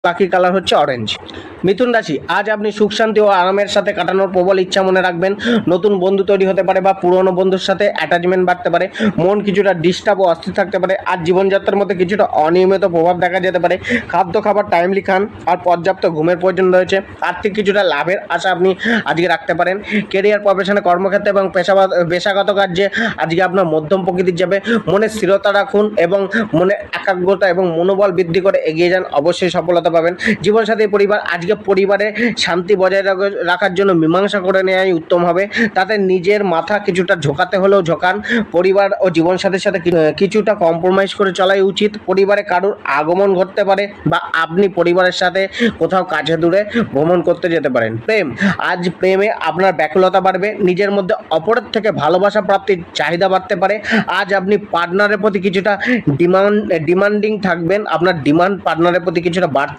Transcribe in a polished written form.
Lucky colour হচ্ছে orange. মিথুন রাশি, আজ আপনি সুখ শান্তি ও আরামের সাথে কাটানোর প্রবল ইচ্ছা মনে রাখবেন। নতুন বন্ধু তৈরি হতে পারে বা পুরনো বন্ধুর সাথে অ্যাটাচমেন্ট বাড়তে পারে। মন কিছুটা ডিস্টার্ব ও অস্থির থাকতে পারে। আজ জীবনযাত্রার মধ্যে কিছুটা অনিয়মিত প্রভাব দেখা যেতে পারে। খাবার টাইমলি খান আর পর্যাপ্ত ঘুমের প্রয়োজন রয়েছে। আর্থিক কিছুটা লাভের আশা আপনি আজকে রাখতে পারেন। কেরিয়ার, প্রফেশনে, কর্মক্ষেত্রে এবং পেশাগত কার্যে আজকে আপনার মধ্যম প্রকৃতির যাবে। মনে স্থিরতা রাখুন এবং মনে একাগ্রতা এবং মনোবল বৃদ্ধি করে এগিয়ে যান, অবশ্যই সফলতা পাবেন। জীবনসাথী পরিবার, আজকে পরিবারে শান্তি বজায় রাখার জন্য মীমাংসা করে নেওয়াই উত্তম হবে। তাতে নিজের মাথা কিছুটা ঝোঁকাতে হলেও ঝোঁকান। পরিবার ও জীবনসাথীর সাথে কিছুটা কম্প্রোমাইজ করে চলাই উচিত। পরিবারে কারোর আগমন ঘটতে পারে বা আপনি পরিবারের সাথে কোথাও কাছে দূরে ভ্রমণ করতে যেতে পারেন। প্রেম, আজ প্রেমে আপনার ব্যাকুলতা বাড়বে। নিজের মধ্যে অপরের থেকে ভালোবাসা প্রাপ্তির চাহিদা বাড়তে পারে। আজ আপনি পার্টনারের প্রতি কিছুটা ডিমান্ডিং থাকবেন। আপনার ডিমান্ড পার্টনারের প্রতি কিছুটা বাড়তে পারে।